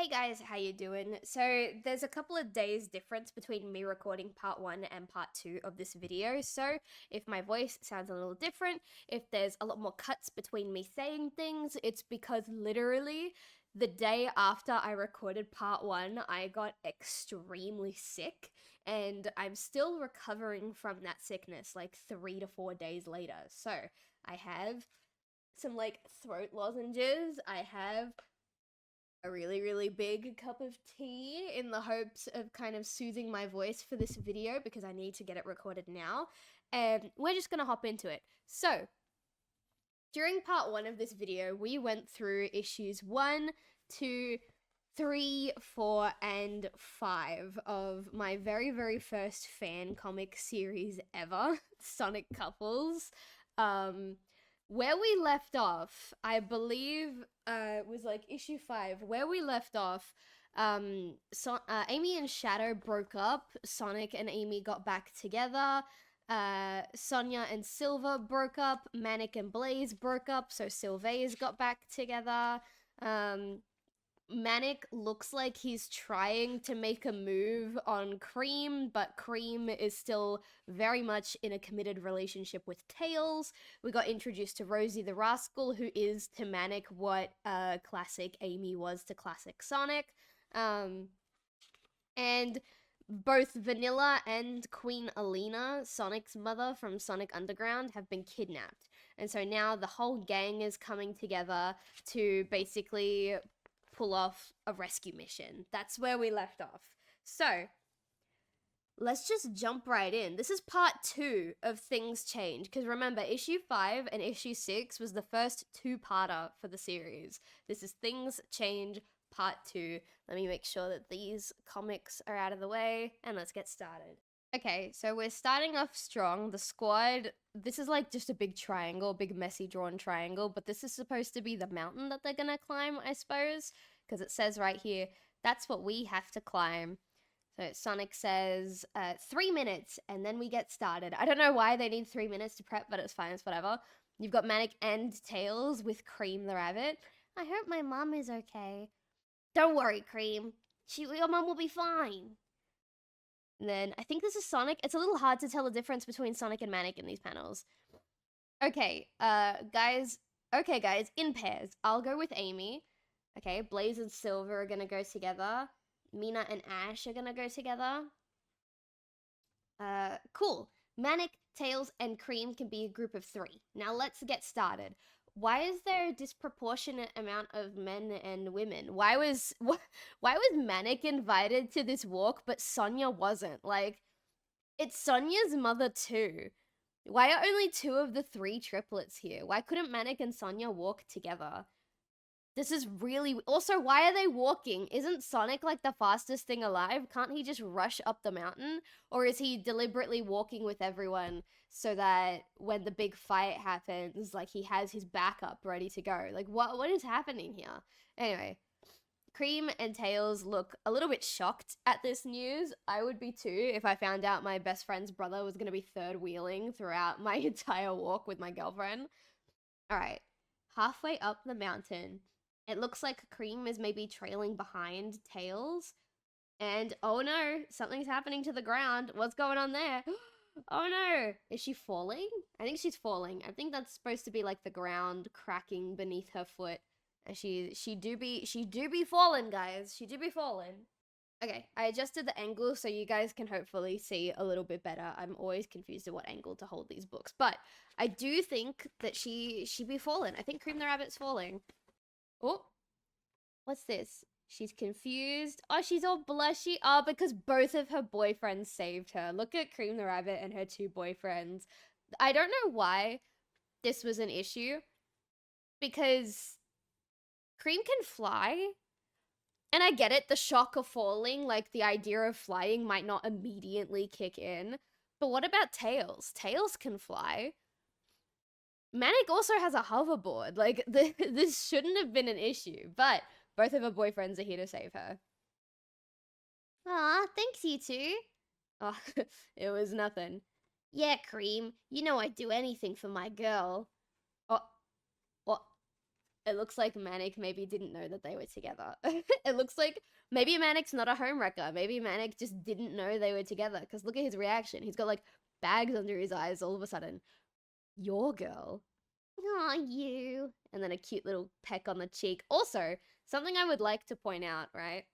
Hey guys, how you doing? So there's a couple of days difference between me recording part 1 and part 2 of this video. So if my voice sounds a little different, if there's a lot more cuts between me saying things, it's because literally the day after I recorded part 1, I got extremely sick and I'm still recovering from that sickness like 3 to 4 days later. So I have some like throat lozenges. I have a really big cup of tea in the hopes of kind of soothing my voice for this video because I need to get it recorded now. And we're just gonna hop into it. So, during part 1 of this video, we went through issues 1, 2, 3, 4, and 5 of my very first fan comic series ever, Sonic Couples. Where we left off, I believe, was like issue 5. Where we left off, Amy and Shadow broke up. Sonic and Amy got back together. Sonia and Silver broke up. Manic and Blaze broke up, so Sylvaise got back together. Manic looks like he's trying to make a move on Cream, but Cream is still very much in a committed relationship with Tails. We got introduced to Rosie the Rascal, who is to Manic what classic Amy was to classic Sonic. And both Vanilla and Queen Alina, Sonic's mother from Sonic Underground, have been kidnapped. And so now the whole gang is coming together to basically pull off a rescue mission. That's where we left off. So, let's just jump right in. This is part 2 of Things Change, because remember, issue 5 and issue 6 was the first two-parter for the series. This is Things Change part 2. Let me make sure that these comics are out of the way, and let's get started. Okay, so we're starting off strong. The squad, this is like just a big triangle, big messy drawn triangle, but this is supposed to be the mountain that they're gonna climb, I suppose, because it says right here, that's what we have to climb. So Sonic says, 3 minutes, and then we get started. I don't know why they need 3 minutes to prep, but it's fine, it's whatever. You've got Manic and Tails with Cream the rabbit. I hope my mom is okay. Don't worry, Cream. Your mom will be fine. And then I think this is Sonic. It's a little hard to tell the difference between Sonic and Manic in these panels. Okay, guys. Okay, guys, in pairs. I'll go with Amy. Okay, Blaze and Silver are gonna go together. Mina and Ash are gonna go together. Cool. Manic, Tails, and Cream can be a group of 3. Now let's get started. Why is there a disproportionate amount of men and women? Why was Manic invited to this walk, but Sonia wasn't? Like, it's Sonia's mother too. Why are only 2 of the 3 triplets here? Why couldn't Manic and Sonia walk together? This is really... Also, why are they walking? Isn't Sonic like the fastest thing alive? Can't he just rush up the mountain? Or is he deliberately walking with everyone so that when the big fight happens, like, he has his backup ready to go? Like, what is happening here? Anyway, Cream and Tails look a little bit shocked at this news. I would be too if I found out my best friend's brother was going to be third wheeling throughout my entire walk with my girlfriend. All right, halfway up the mountain, it looks like Cream is maybe trailing behind Tails. And oh no, something's happening to the ground. What's going on there? Oh no, is she falling? I think she's falling. I think that's supposed to be like the ground cracking beneath her foot. And she do be falling, guys. She do be falling. Okay, I adjusted the angle so you guys can hopefully see a little bit better. I'm always confused at what angle to hold these books. But I do think that she be falling. I think Cream the Rabbit's falling. Oh, what's this? She's confused. Oh, she's all blushy. Oh, because both of her boyfriends saved her. Look at Cream the Rabbit and her 2 boyfriends. I don't know why this was an issue. Because Cream can fly. And I get it, the shock of falling, like the idea of flying might not immediately kick in. But what about Tails? Tails can fly. Manic also has a hoverboard. Like, this shouldn't have been an issue, but both of her boyfriends are here to save her. Aw, thanks, you two. Oh, it was nothing. Yeah, Cream, you know I'd do anything for my girl. Oh, what? it looks like Manic maybe didn't know that they were together. It looks like maybe Manic's not a homewrecker. Maybe Manic just didn't know they were together. Because look at his reaction. He's got like bags under his eyes all of a sudden. Your girl. Aw, you. And then a cute little peck on the cheek. Also, something I would like to point out, right?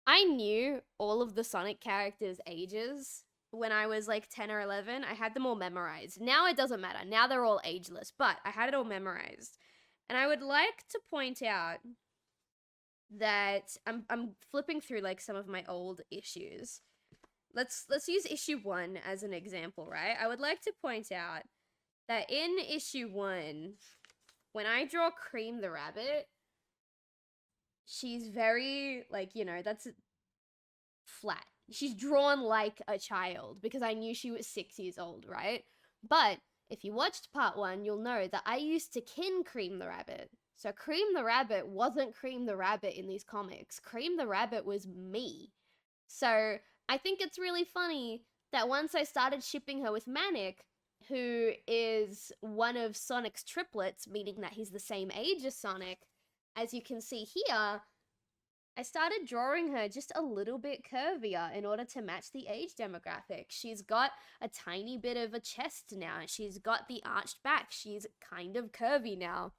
I knew all of the Sonic characters' ages when I was like 10 or 11. I had them all memorized. Now it doesn't matter. Now they're all ageless, but I had it all memorized. And I would like to point out that I'm flipping through like some of my old issues. Let's use issue 1 as an example, right? I would like to point out that in issue 1, when I draw Cream the Rabbit, she's very, like, you know, that's flat. She's drawn like a child because I knew she was 6 years old, right? But if you watched part 1, you'll know that I used to kin Cream the Rabbit. So Cream the Rabbit wasn't Cream the Rabbit in these comics. Cream the Rabbit was me. So I think it's really funny that once I started shipping her with Manic, who is one of Sonic's triplets, meaning that he's the same age as Sonic, as you can see here, I started drawing her just a little bit curvier in order to match the age demographic. She's got a tiny bit of a chest now. She's got the arched back. She's kind of curvy now.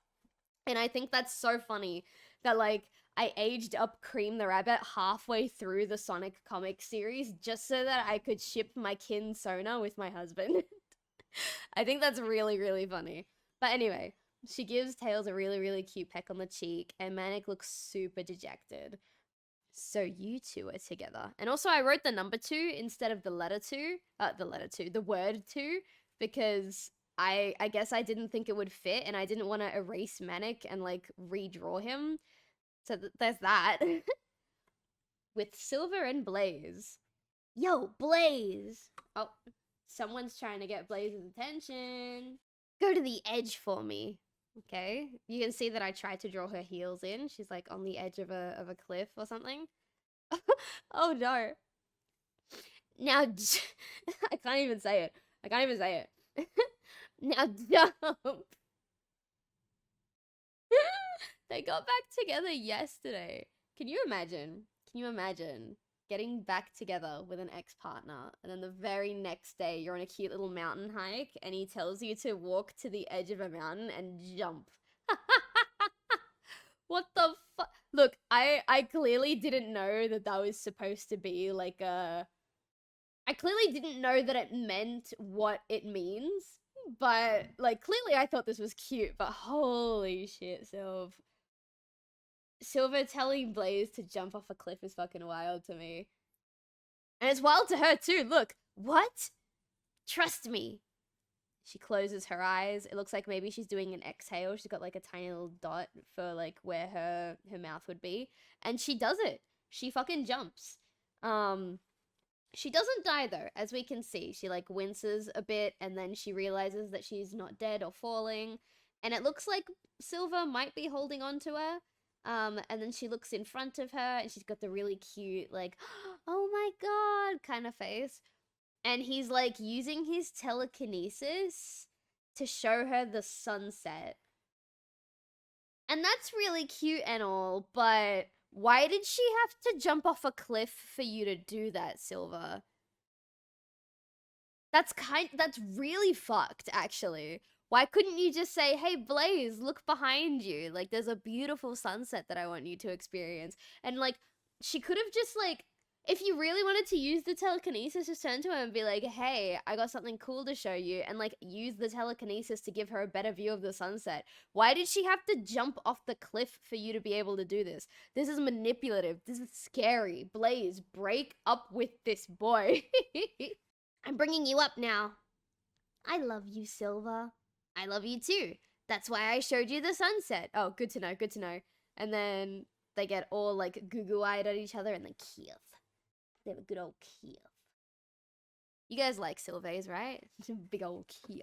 And I think that's so funny that, like, I aged up Cream the Rabbit halfway through the Sonic comic series just so that I could ship my kin Sona with my husband. I think that's really, really funny. But anyway, she gives Tails a really, really cute peck on the cheek, and Manic looks super dejected. So you two are together. And also I wrote the number 2 instead of the letter 2. The word 2, because I guess I didn't think it would fit, and I didn't want to erase Manic and, like, redraw him. So there's that. With Silver and Blaze. Yo, Blaze! Oh, someone's trying to get Blaze's attention. Go to the edge for me. Okay, you can see that I tried to draw her heels in. She's like on the edge of a cliff or something. Oh no. Now, I can't even say it. I can't even say it. Now jump. They got back together yesterday. Can you imagine? Can you imagine getting back together with an ex-partner, and then the very next day you're on a cute little mountain hike and he tells you to walk to the edge of a mountain and jump? What the fuck? Look, I clearly didn't know that that was supposed to be like a... I clearly didn't know that it meant what it means, but, like, clearly I thought this was cute, but holy shit, Silver telling Blaze to jump off a cliff is fucking wild to me. And it's wild to her too. Look. What? Trust me. She closes her eyes. It looks like maybe she's doing an exhale. She's got like a tiny little dot for like where her mouth would be. And she does it. She fucking jumps. She doesn't die though, as we can see. She like winces a bit and then she realizes that she's not dead or falling. And it looks like Silver might be holding on to her. And then she looks in front of her and she's got the really cute, like, oh my god kind of face. And he's like using his telekinesis to show her the sunset. And that's really cute and all, but why did she have to jump off a cliff for you to do that, Silver? That's really fucked, actually. Why couldn't you just say, hey, Blaze, look behind you. Like, there's a beautiful sunset that I want you to experience. And, like, she could have just, like, if you really wanted to use the telekinesis, just turn to her and be like, hey, I got something cool to show you. And, like, use the telekinesis to give her a better view of the sunset. Why did she have to jump off the cliff for you to be able to do this? This is manipulative. This is scary. Blaze, break up with this boy. I'm bringing you up now. I love you, Silver. I love you too. That's why I showed you the sunset. Oh, good to know, good to know. And then they get all like goo-goo-eyed at each other and they kiss. They have a good old kiss. You guys like Sylvays, right? Big old kiss.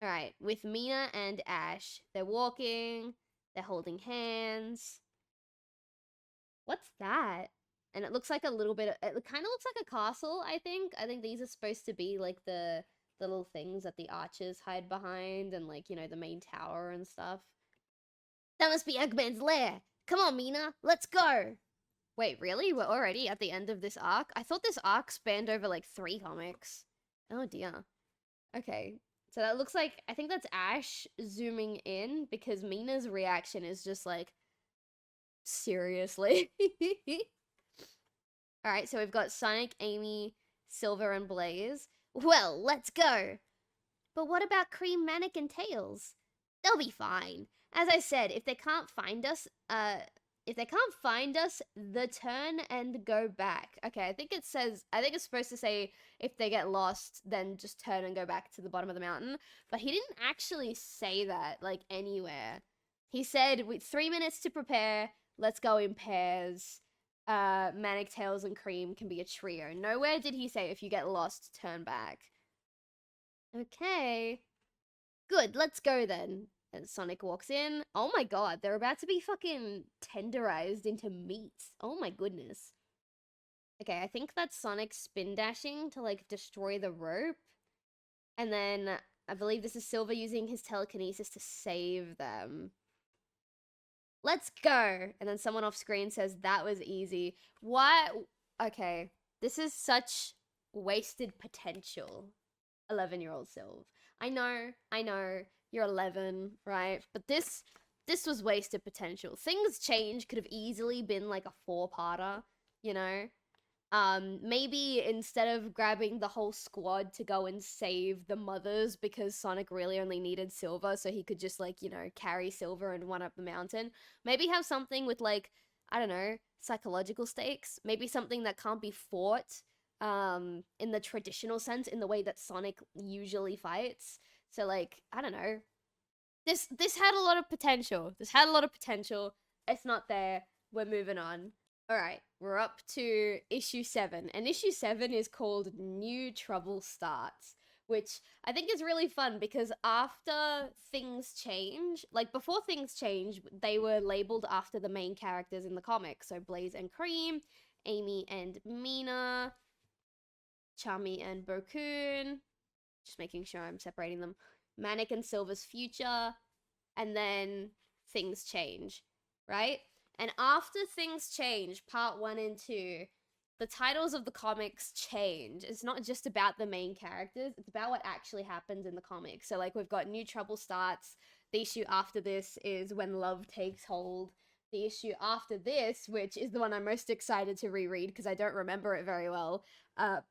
Alright, with Mina and Ash, they're walking, they're holding hands. What's that? And it looks like a little bit, it kind of looks like a castle, I think. I think these are supposed to be like the little things that the archers hide behind and, like, you know, the main tower and stuff. That must be Eggman's lair. Come on, Mina, let's go. Wait, really? We're already at the end of this arc? I thought this arc spanned over like 3 comics. Oh dear. Okay. So that looks like, I think that's Ash zooming in because Mina's reaction is just like, seriously. Alright, so we've got Sonic, Amy, Silver, and Blaze. Well, let's go. But what about Cream, Manic, and Tails? They'll be fine. As I said, if they can't find us, the turn and go back. Okay, I think it's supposed to say if they get lost, then just turn and go back to the bottom of the mountain. But he didn't actually say that, like, anywhere. He said, with 3 minutes to prepare, let's go in pairs. Manic, Tails, and Cream can be a trio. Nowhere did he say if you get lost, turn back. Okay. Good, let's go then. As Sonic walks in. Oh my god, they're about to be fucking tenderized into meat. Oh my goodness. Okay, I think that's Sonic spin dashing to, like, destroy the rope. And then I believe this is Silver using his telekinesis to save them. Let's go! And then someone off screen says, that was easy. Why? Okay, this is such wasted potential. 11-year-old Sylv. I know, you're 11, right? But this was wasted potential. Things Change could have easily been like a 4-parter, you know? Maybe instead of grabbing the whole squad to go and save the mothers because Sonic really only needed Silver so he could just, like, you know, carry Silver and one up the mountain. Maybe have something with, like, I don't know, psychological stakes. Maybe something that can't be fought in the traditional sense, in the way that Sonic usually fights. So, like, I don't know. This had a lot of potential. It's not there. We're moving on. Alright, we're up to issue 7. And issue 7 is called New Trouble Starts, which I think is really fun because after Things Change, like before Things Change, they were labeled after the main characters in the comic. So Blaze and Cream, Amy and Mina, Chami and Bokun, just making sure I'm separating them, Manic and Silver's Future, and then Things Change, right? And after Things Change, part 1 and 2, the titles of the comics change. It's not just about the main characters, it's about what actually happens in the comics. So, like, we've got New Trouble Starts. The issue after this is When Love Takes Hold. The issue after this, which is the one I'm most excited to reread because I don't remember it very well,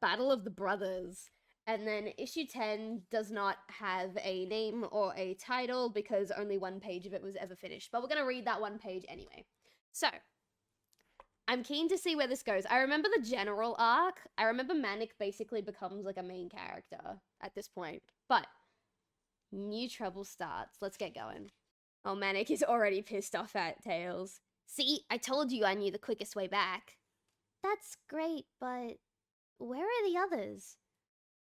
Battle of the Brothers. And then issue 10 does not have a name or a title because only one page of it was ever finished. But we're going to read that one page anyway. So, I'm keen to see where this goes. I remember the general arc. I remember Manic basically becomes like a main character at this point. But, New Trouble Starts. Let's get going. Oh, Manic is already pissed off at Tails. See, I told you I knew the quickest way back. That's great, but where are the others?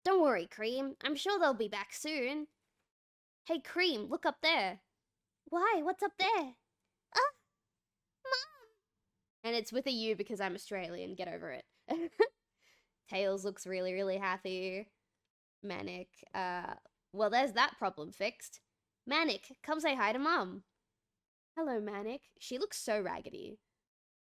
Don't worry, Cream. I'm sure they'll be back soon. Hey, Cream, look up there. Why? What's up there? Ah! Mom! And it's with a U because I'm Australian. Get over it. Tails looks really, really happy. Manic. Well, there's that problem fixed. Manic, come say hi to Mum. Hello, Manic. She looks so raggedy.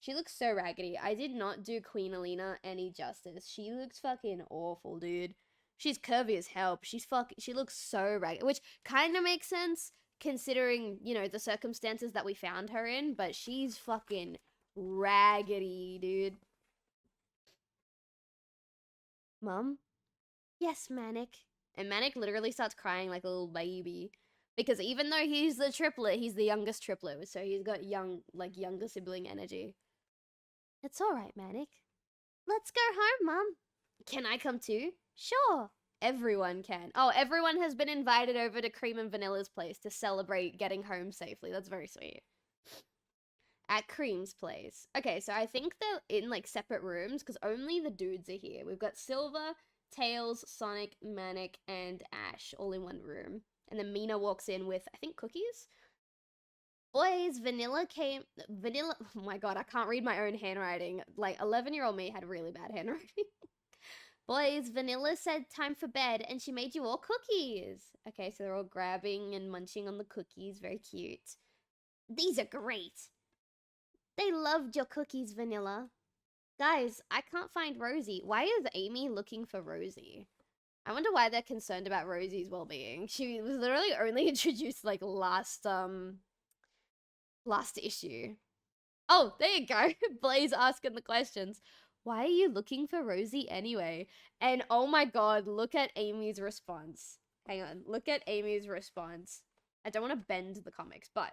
I did not do Queen Alina any justice. She looks fucking awful, dude. She's curvy as hell. She looks so raggedy, which kind of makes sense considering, you know, the circumstances that we found her in, but she's fucking raggedy, dude. Mum? Yes, Manic. And Manic literally starts crying like a little baby. Because even though he's the triplet, he's the youngest triplet, so he's got younger sibling energy. It's alright, Manic. Let's go home, Mum. Can I come too? Sure. Everyone can. Oh, everyone has been invited over to Cream and Vanilla's place to celebrate getting home safely. That's very sweet. At Cream's place. Okay, so I think they're in, like, separate rooms because only the dudes are here. We've got Silver, Tails, Sonic, Manic, and Ash all in one room. And then Mina walks in with, I think, cookies? Boys, Vanilla, oh my god, I can't read my own handwriting. Like, 11-year-old me had really bad handwriting. Boys, Vanilla said time for bed, and she made you all cookies. Okay, so they're all grabbing and munching on the cookies. Very cute. These are great. They loved your cookies, Vanilla. Guys, I can't find Rosie. Why is Amy looking for Rosie? I wonder why they're concerned about Rosie's well-being. She was literally only introduced like last issue. Oh, there you go. Blaze asking the questions. Why are you looking for Rosie anyway? And oh my god, look at Amy's response. Hang on, look at Amy's response. I don't want to bend the comics, but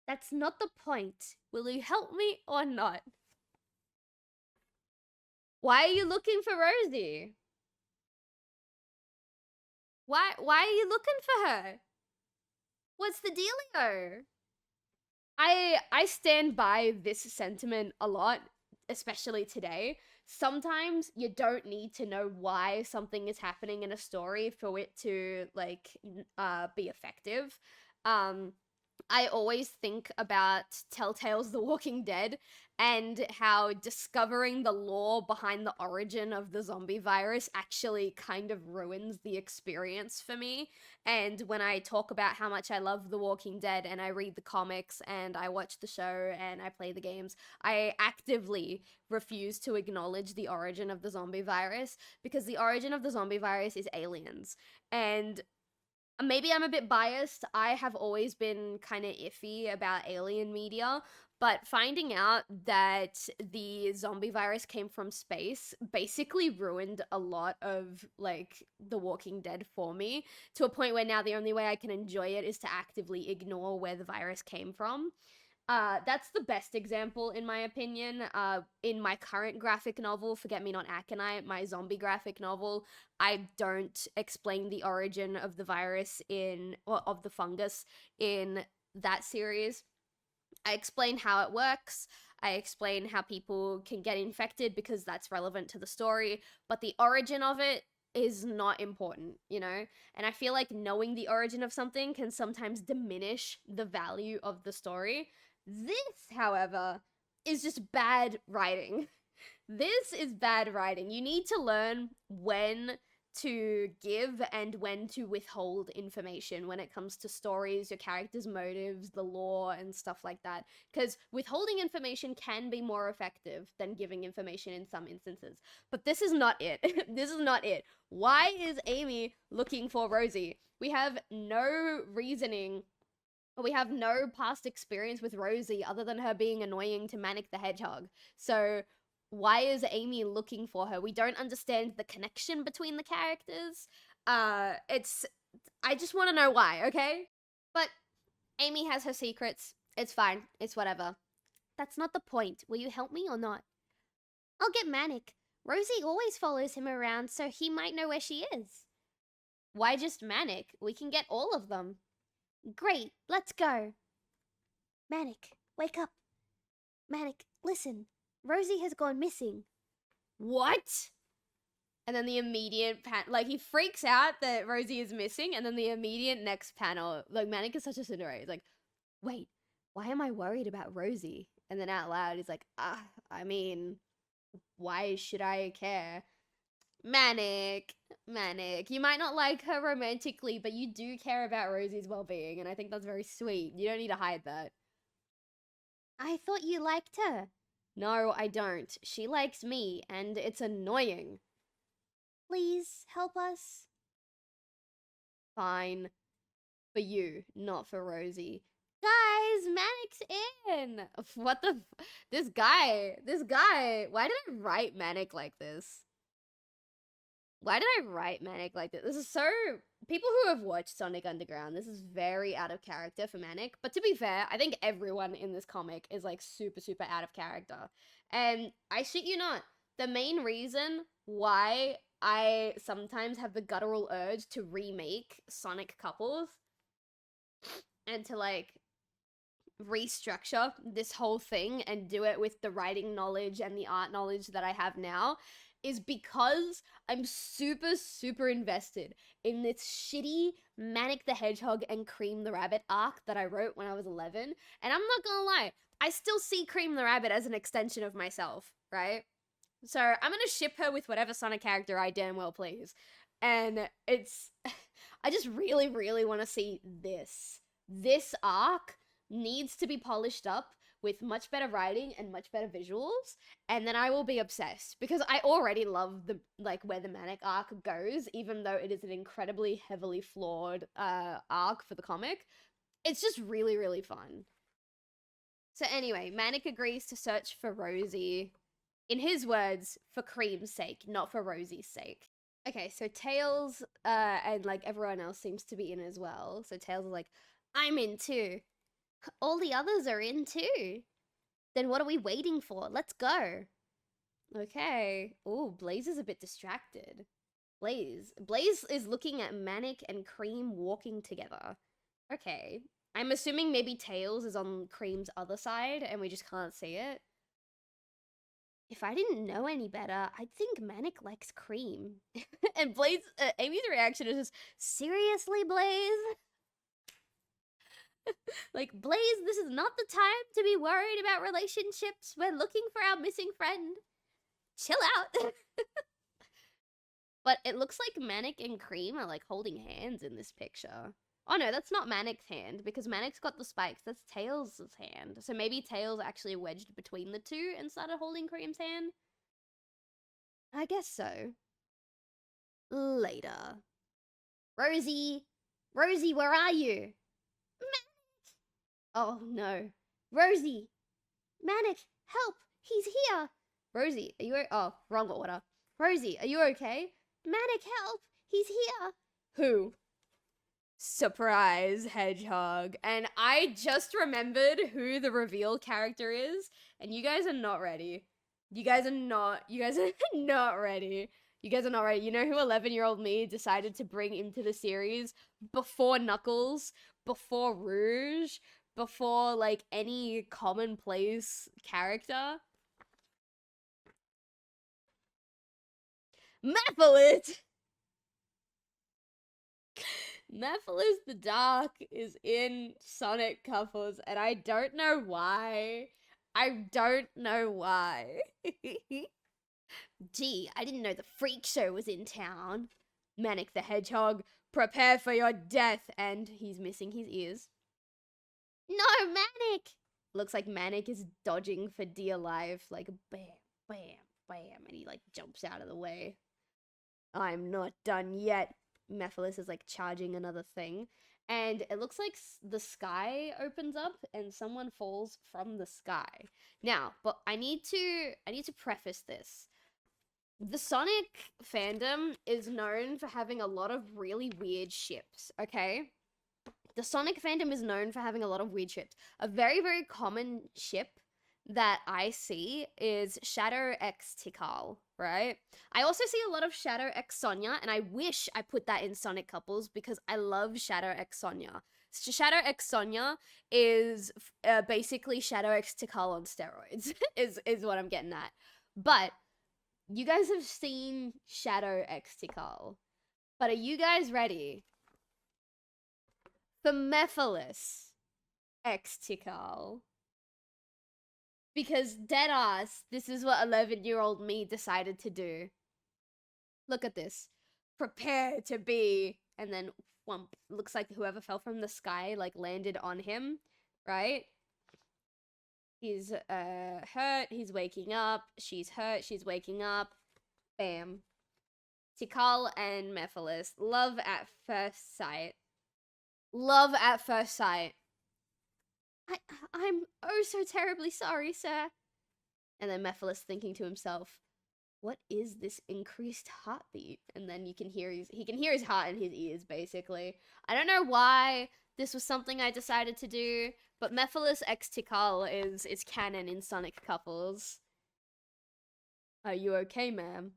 that's not the point. Will you help me or not? Why are you looking for Rosie? Why are you looking for her? What's the dealio? I stand by this sentiment a lot, especially today. Sometimes you don't need to know why something is happening in a story for it to like be effective. I always think about Telltale's The Walking Dead and how discovering the lore behind the origin of the zombie virus actually kind of ruins the experience for me. And when I talk about how much I love The Walking Dead and I read the comics and I watch the show and I play the games, I actively refuse to acknowledge the origin of the zombie virus because the origin of the zombie virus is aliens. And maybe I'm a bit biased. I have always been kind of iffy about alien media, but finding out that the zombie virus came from space basically ruined a lot of like The Walking Dead for me, to a point where now the only way I can enjoy it is to actively ignore where the virus came from. That's the best example, in my opinion. In my current graphic novel, Forget Me Not Aconite, my zombie graphic novel, I don't explain the origin of the virus or of the fungus in that series. I explain how it works. I explain how people can get infected because that's relevant to the story, but the origin of it is not important, you know? And I feel like knowing the origin of something can sometimes diminish the value of the story. This, however, is just bad writing. This is bad writing. You need to learn when to give and when to withhold information when it comes to stories, your characters' motives, the lore, and stuff like that. Because withholding information can be more effective than giving information in some instances. But this is not it. This is not it. Why is Amy looking for Rosie? We have no reasoning. We have no past experience with Rosie other than her being annoying to Manic the Hedgehog. So why is Amy looking for her? We don't understand the connection between the characters. I just want to know why, okay? But Amy has her secrets. It's fine. It's whatever. That's not the point. Will you help me or not? I'll get Manic. Rosie always follows him around, so he might know where she is. Why just Manic? We can get all of them. Great, let's go. Manic, wake up. Manic, listen. Rosie has gone missing. What? And then the immediate like he freaks out that Rosie is missing, and then the immediate next panel, like Manic is such a Cinderella. He's like, wait, why am I worried about Rosie? And then out loud, he's like, I mean, why should I care? Manic. You might not like her romantically, but you do care about Rosie's well-being, and I think that's very sweet. You don't need to hide that. I thought you liked her. No, I don't. She likes me, and it's annoying. Please, help us. Fine. For you, not for Rosie. Guys, Manic's in! What the this guy, why did I write Manic like this? Why did I write Manic like this? This is so... People who have watched Sonic Underground, this is very out of character for Manic. But to be fair, I think everyone in this comic is like super, super out of character. And I shit you not, the main reason why I sometimes have the guttural urge to remake Sonic couples and to like restructure this whole thing and do it with the writing knowledge and the art knowledge that I have now is because I'm super, super invested in this shitty Manic the Hedgehog and Cream the Rabbit arc that I wrote when I was 11. And I'm not gonna lie, I still see Cream the Rabbit as an extension of myself, right? So I'm gonna ship her with whatever Sonic character I damn well please. And it's... I just really, really want to see this arc needs to be polished up with much better writing and much better visuals, and then I will be obsessed, because I already love the like where the Manic arc goes, even though it is an incredibly heavily flawed arc for the comic. It's just really, really fun. So anyway, Manic agrees to search for Rosie, in his words, for Cream's sake, not for Rosie's sake. Okay, so Tails and like everyone else seems to be in as well. So Tails is like, I'm in too. All the others are in too. Then what are we waiting for? Let's go. Okay. Oh, Blaze is a bit distracted. Blaze is looking at Manic and Cream walking together. Okay. I'm assuming maybe Tails is on Cream's other side and we just can't see it. If I didn't know any better, I'd think Manic likes Cream. And Blaze, Amy's reaction is just, seriously, Blaze? Like, Blaze, this is not the time to be worried about relationships. We're looking for our missing friend. Chill out. But it looks like Manic and Cream are like holding hands in this picture. Oh no, that's not Manic's hand, because Manic's got the spikes. That's Tails' hand. So maybe Tails actually wedged between the two and started holding Cream's hand? I guess so. Later. Rosie! Rosie, where are you? Manic! Oh no. Rosie! Manic, help! He's here! Rosie, are you oh, wrong order. Rosie, are you okay? Manic, help! He's here! Who? Surprise, Hedgehog. And I just remembered who the reveal character is, and you guys are not ready. You guys are not ready. You guys are not ready. You know who 11-year-old me decided to bring into the series before Knuckles, before Rouge, before like any commonplace character? Mephilet! Mephiles the Dark is in Sonic Couples, and I don't know why. I don't know why. Gee, I didn't know the freak show was in town. Manic the Hedgehog, prepare for your death, and he's missing his ears. No, Manic! Looks like Manic is dodging for dear life, like bam, bam, bam, and he like jumps out of the way. I'm not done yet. Mephiles is like charging another thing, and it looks like the sky opens up and someone falls from the sky. Now, but I need to preface this. The Sonic fandom is known for having a lot of really weird ships, okay? The Sonic fandom is known for having a lot of weird ships. A very, very common ship that I see is Shadow X Tikal, right? I also see a lot of Shadow X Sonya, and I wish I put that in Sonic Couples because I love Shadow X Sonya. Shadow X Sonya is basically Shadow X Tikal on steroids, is what I'm getting at. But you guys have seen Shadow X Tikal, but are you guys ready for Mephiles X Tikal? Because deadass, this is what 11-year-old me decided to do. Look at this. Prepare to be, and then whump. Looks like whoever fell from the sky like landed on him, right? He's hurt, he's waking up, she's hurt, she's waking up. Bam. Tikal and Mephiles. Love at first sight. Love at first sight. I'm oh so terribly sorry, sir. And then Mephiles thinking to himself, what is this increased heartbeat? And then he can hear his heart in his ears, basically. I don't know why this was something I decided to do, but Mephiles X Tikal is canon in Sonic Couples. Are you okay, ma'am?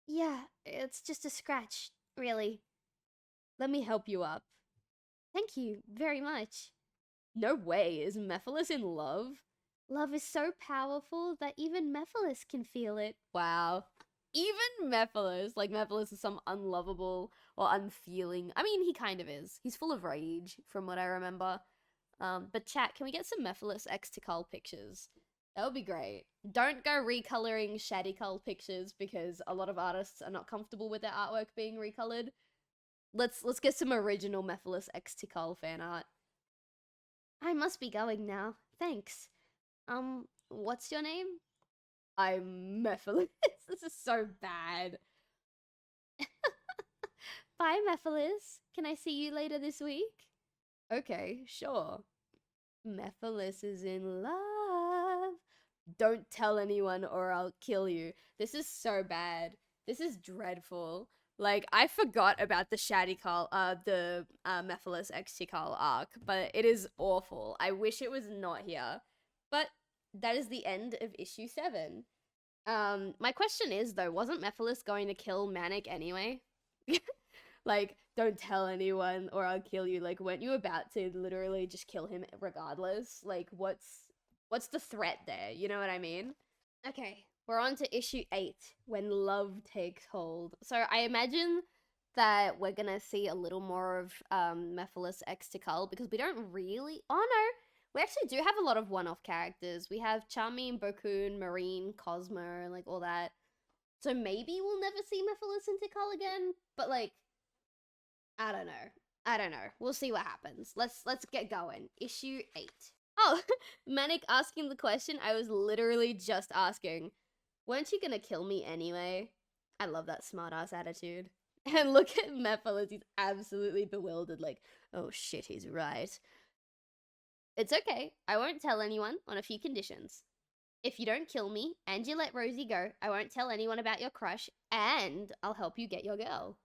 Yeah, it's just a scratch, really. Let me help you up. Thank you very much. No way, is Mephiles in love? Love is so powerful that even Mephiles can feel it. Wow. Even Mephiles. Like, Mephiles is some unlovable or unfeeling. I mean, he kind of is. He's full of rage, from what I remember. But chat, can we get some Mephiles X Tikal pictures? That would be great. Don't go recoloring Shaddycull pictures because a lot of artists are not comfortable with their artwork being recolored. Let's get some original Mephiles X Tikal fan art. I must be going now. Thanks. What's your name? I'm Mephilis. This is so bad. Bye, Mephilis. Can I see you later this week? Okay, sure. Mephilis is in love. Don't tell anyone or I'll kill you. This is so bad. This is dreadful. Like, I forgot about the Mephilis X Tikal arc, but it is awful. I wish it was not here. But that is the end of issue 7. My question is, though, wasn't Mephilis going to kill Manic anyway? Like, don't tell anyone or I'll kill you. Like, weren't you about to literally just kill him regardless? Like, what's the threat there? You know what I mean? Okay, we're on to issue 8, when love takes hold. So I imagine that we're gonna see a little more of Mephilis X Tikal, because we don't really... Oh no! We actually do have a lot of one-off characters. We have Charming, Bokun, Marine, Cosmo, like all that. So maybe we'll never see Mephilis and Tikal again, but like, I don't know. We'll see what happens. Let's get going. Issue 8. Oh, Manic asking the question I was literally just asking. Weren't you gonna kill me anyway? I love that smartass attitude. And look at Mephilis, he's absolutely bewildered, like, oh shit, he's right. It's okay, I won't tell anyone on a few conditions. If you don't kill me, and you let Rosie go, I won't tell anyone about your crush, and I'll help you get your girl.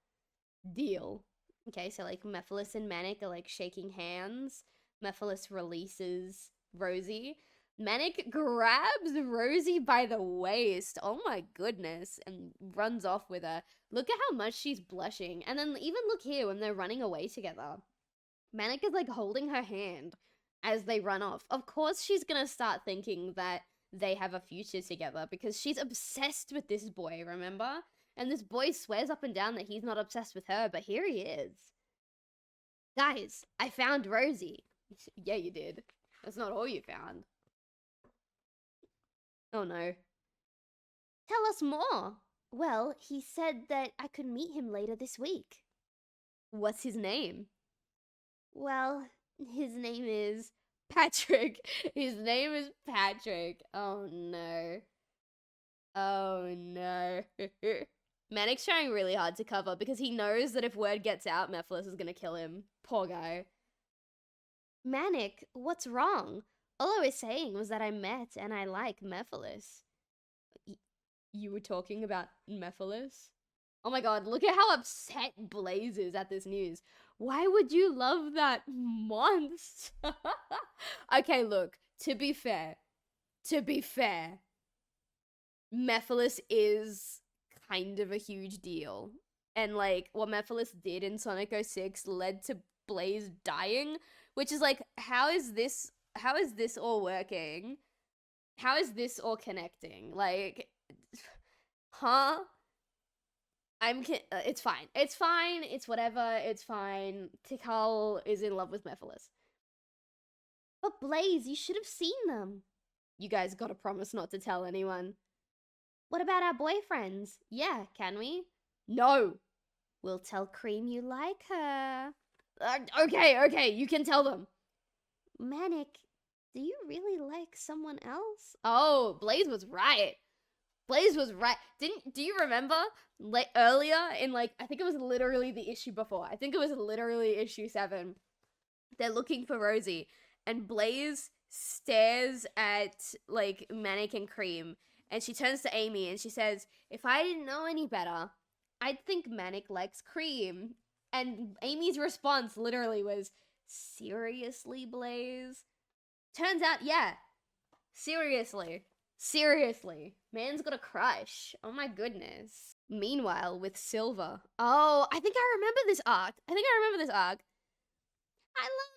Deal. Okay, so like Mephilis and Manic are like shaking hands. Mephilis releases Rosie. Manic grabs Rosie by the waist. Oh my goodness. And runs off with her. Look at how much she's blushing. And then even look here when they're running away together. Manic is like holding her hand as they run off. Of course she's gonna start thinking that they have a future together because she's obsessed with this boy, remember? And this boy swears up and down that he's not obsessed with her, but here he is. Guys, I found Rosie. Yeah, you did. That's not all you found. Oh no. Tell us more. Well, he said that I could meet him later this week. What's his name? Well, his name is Patrick. His name is Patrick. Oh no. Oh no. Manic's trying really hard to cover because he knows that if word gets out, Mephilis is gonna kill him. Poor guy. Manic, what's wrong? All I was saying was that I met and I like Mephilis. You were talking about Mephilis? Oh my god, look at how upset Blaze is at this news. Why would you love that monster? Okay, look, to be fair, Mephilis is kind of a huge deal. And like, what Mephilis did in Sonic 06 led to Blaze dying, which is like, how is this all working? How is this all connecting? Like, huh? It's fine. It's fine. It's whatever. It's fine. Tikal is in love with Mephilis. But Blaze, you should have seen them. You guys gotta promise not to tell anyone. What about our boyfriends? Yeah, can we? No. We'll tell Cream you like her. Okay, you can tell them. Manic, do you really like someone else? Oh, Blaze was right. Do you remember like earlier in like, I think it was literally the issue before. I think it was literally issue 7. They're looking for Rosie and Blaze stares at like Manic and Cream and she turns to Amy and she says, if I didn't know any better, I'd think Manic likes Cream. And Amy's response literally was, seriously, Blaze? Turns out, yeah. Seriously. Man's got a crush. Oh my goodness. Meanwhile, with Silver. Oh, I think I remember this arc. I love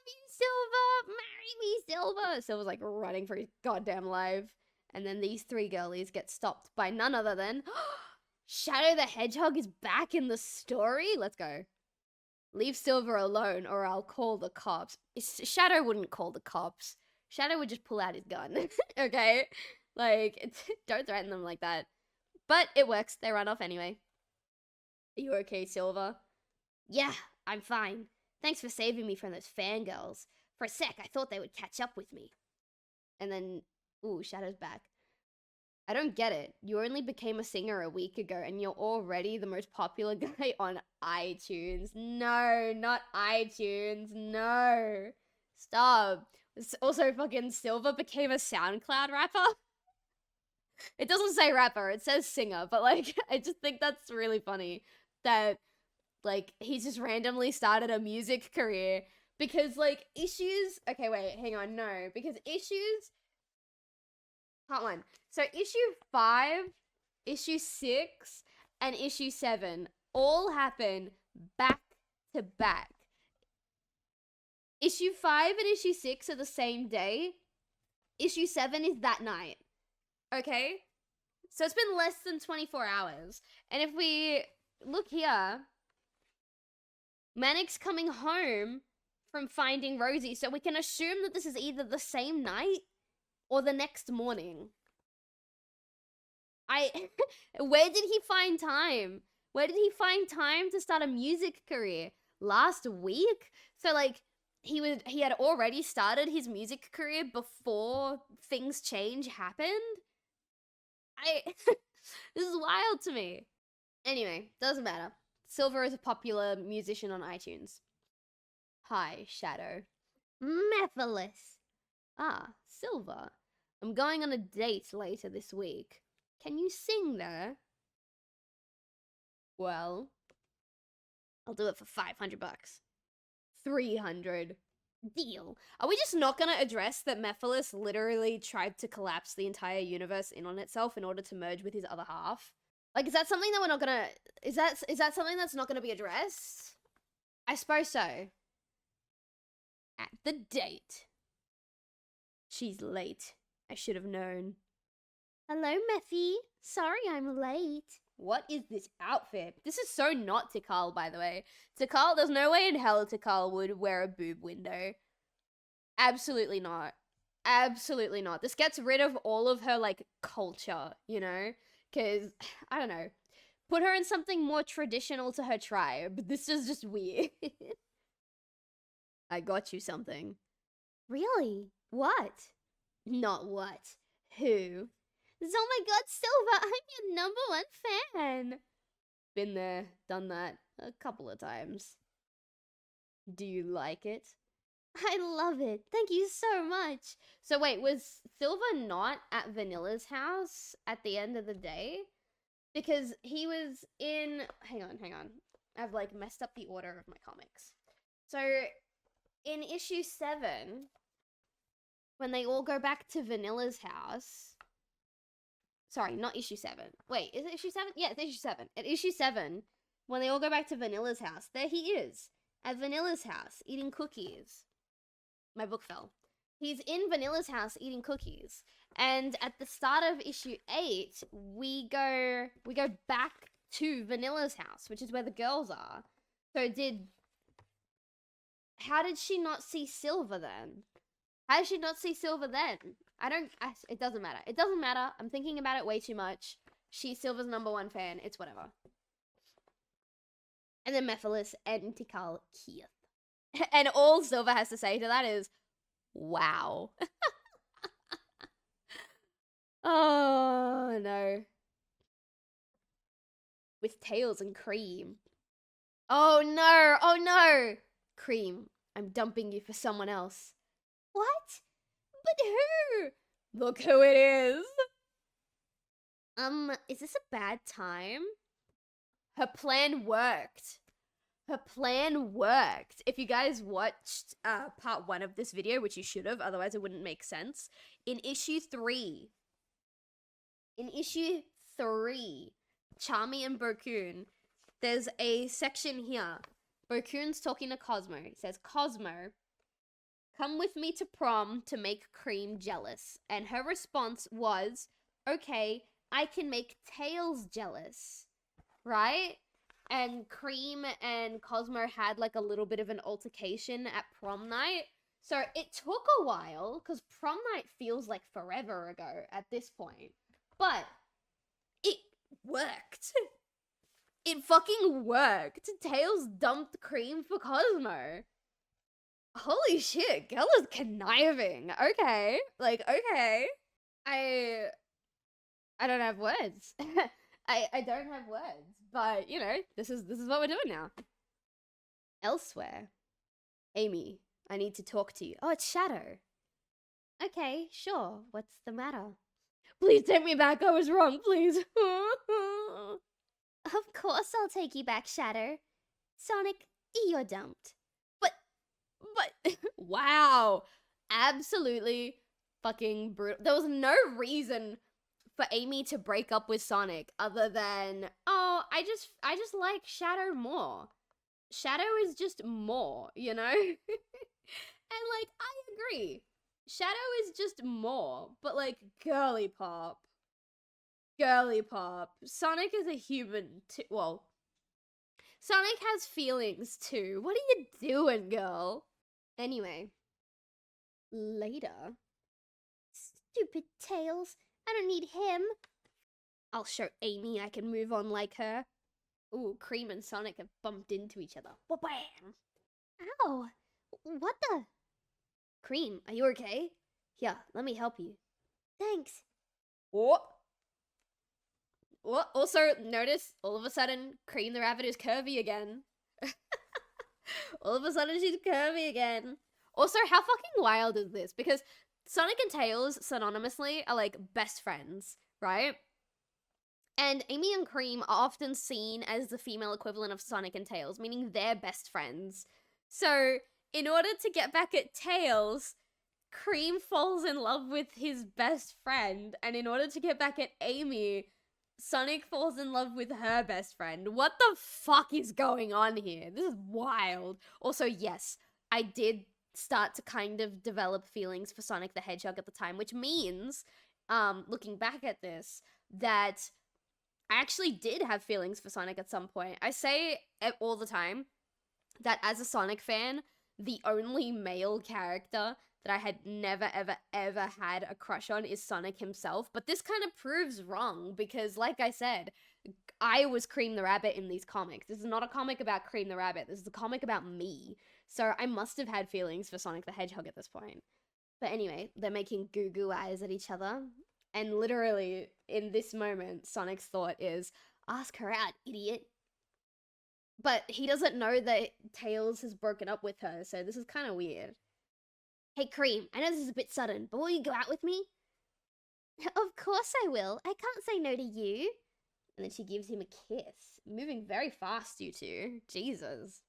you, Silver. Marry me, Silver. Silver's like running for his goddamn life. And then these 3 girlies get stopped by none other than Shadow the Hedgehog is back in the story? Let's go. Leave Silver alone or I'll call the cops. Shadow wouldn't call the cops. Shadow would just pull out his gun. Okay? Like, don't threaten them like that. But it works. They run off anyway. Are you okay, Silver? Yeah, I'm fine. Thanks for saving me from those fangirls. For a sec, I thought they would catch up with me. And then, ooh, Shadow's back. I don't get it. You only became a singer a week ago and you're already the most popular guy on iTunes. No, not iTunes. No. Stop. Also, fucking Silver became a SoundCloud rapper. It doesn't say rapper, it says singer, but like, I just think that's really funny that, like, he just randomly started a music career because, like, Issues. Okay, wait, hang on, no, because Issues. Part 1. So issue 5, issue 6, and issue 7 all happen back to back. Issue 5 and issue 6 are the same day. Issue 7 is that night. Okay? So it's been less than 24 hours. And if we look here, Manic's coming home from finding Rosie, so we can assume that this is either the same night or the next morning. Where did he find time? Where did he find time to start a music career? Last week? So, like, he had already started his music career before things change happened? This is wild to me. Anyway, doesn't matter. Silver is a popular musician on iTunes. Hi, Shadow. Mephiles. Ah, Silver. I'm going on a date later this week. Can you sing there? Well, I'll do it for $500. 300. Deal. Are we just not gonna address that Mephiles literally tried to collapse the entire universe in on itself in order to merge with his other half? Like, is that something that we're not gonna... Is that something that's not gonna be addressed? I suppose so. At the date. She's late. I should have known. Hello, Mephi. Sorry I'm late. What is this outfit? This is so not Tikal, by the way. Tikal, there's no way in hell Tikal would wear a boob window. Absolutely not. Absolutely not. This gets rid of all of her, like, culture, you know? Because, I don't know. Put her in something more traditional to her tribe. This is just weird. I got you something. Really? What? Not what. Who? Oh my god, Silver, I'm your #1 fan. Been there, done that a couple of times. Do you like it? I love it. Thank you so much. So wait, was Silver not at Vanilla's house at the end of the day? Because he was in... Hang on. I've, like, messed up the order of my comics. So, in issue 7, when they all go back to Vanilla's house... Sorry, not issue 7. Wait, is it issue 7? Yeah, it's issue 7. At issue 7, when they all go back to Vanilla's house, there he is. At Vanilla's house, eating cookies. My book fell. He's in Vanilla's house eating cookies. And at the start of issue 8, we go back to Vanilla's house, which is where the girls are. So how did she not see Silver then? How did she not see Silver then? It doesn't matter. It doesn't matter. I'm thinking about it way too much. She's Silver's #1 fan. It's whatever. And then Mephiles and Tikal Keith. And all Silver has to say to that is, wow. Oh, no. With Tails and Cream. Oh, no. Oh, no. Cream, I'm dumping you for someone else. What? But who? Look who it is. Is this a bad time? Her plan worked. Her plan worked. If you guys watched part 1 of this video, which you should have, otherwise it wouldn't make sense. In issue 3, Charmy and Bokun, there's a section here. Bokun's talking to Cosmo. He says, Cosmo, come with me to prom to make Cream jealous. And her response was, okay, I can make Tails jealous. Right? And Cream and Cosmo had like a little bit of an altercation at prom night. So it took a while, because prom night feels like forever ago at this point. But it worked. It fucking worked. Tails dumped Cream for Cosmo. Holy shit, girl is conniving. Okay. Like, okay. I I don't have words. I don't have words. But, you know, this is what we're doing now. Elsewhere. Amy, I need to talk to you. Oh, it's Shadow. Okay, sure. What's the matter? Please take me back. I was wrong, please. Of course I'll take you back, Shadow. Sonic, you're dumped. But, wow. Absolutely fucking brutal. There was no reason for Amy to break up with Sonic other than, oh, I just like Shadow more. Shadow is just more, you know? And like, I agree. Shadow is just more, but like, girly pop. Girly pop. Sonic is a human too. Well, Sonic has feelings too. What are you doing, girl? Anyway, later. Stupid Tails. I don't need him. I'll show Amy I can move on like her. Ooh, Cream and Sonic have bumped into each other. Wha-bam! Ow! What the? Cream, are you okay? Here, let me help you. Thanks. What? What? Also, notice, all of a sudden, Cream the Rabbit is curvy again. All of a sudden, she's curvy again. Also, how fucking wild is this? Because Sonic and Tails, synonymously, are like best friends, right? And Amy and Cream are often seen as the female equivalent of Sonic and Tails, meaning they're best friends. So, in order to get back at Tails, Cream falls in love with his best friend, and in order to get back at Amy, Sonic falls in love with her best friend. What the fuck is going on here? This is wild. Also, yes, I did start to kind of develop feelings for Sonic the Hedgehog at the time, which means, looking back at this, that I actually did have feelings for Sonic at some point. I say it all the time that as a Sonic fan, the only male character that I had never, ever, ever had a crush on is Sonic himself. But this kind of proves wrong because, like I said, I was Cream the Rabbit in these comics. This is not a comic about Cream the Rabbit. This is a comic about me. So I must have had feelings for Sonic the Hedgehog at this point. But anyway, they're making goo-goo eyes at each other. And literally, in this moment, Sonic's thought is, ask her out, idiot. But he doesn't know that Tails has broken up with her, so this is kind of weird. Hey, Cream, I know this is a bit sudden, but will you go out with me? Of course I will. I can't say no to you. And then she gives him a kiss. Moving very fast, you two. Jesus.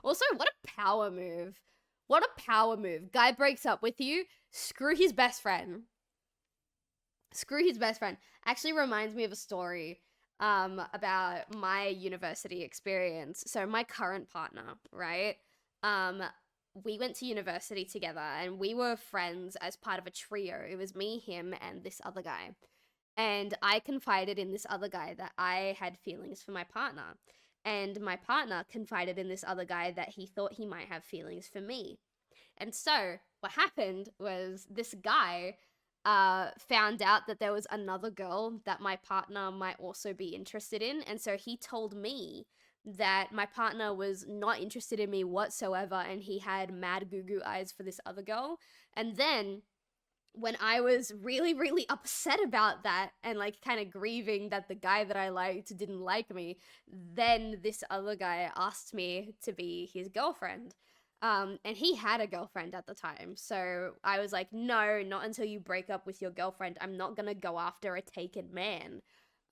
Also, what a power move. What a power move. Guy breaks up with you. Screw his best friend. Screw his best friend. Actually reminds me of a story about my university experience. So my current partner, right? We went to university together and we were friends as part of a trio. It was me, him, and this other guy. And I confided in this other guy that I had feelings for my partner. And my partner confided in this other guy that he thought he might have feelings for me. And so what happened was this guy found out that there was another girl that my partner might also be interested in. And so he told me that my partner was not interested in me whatsoever and he had mad goo-goo eyes for this other girl. And then when I was really, really upset about that and like kind of grieving that the guy that I liked didn't like me, then this other guy asked me to be his girlfriend. And he had a girlfriend at the time. So I was like, no, not until you break up with your girlfriend. I'm not gonna go after a taken man.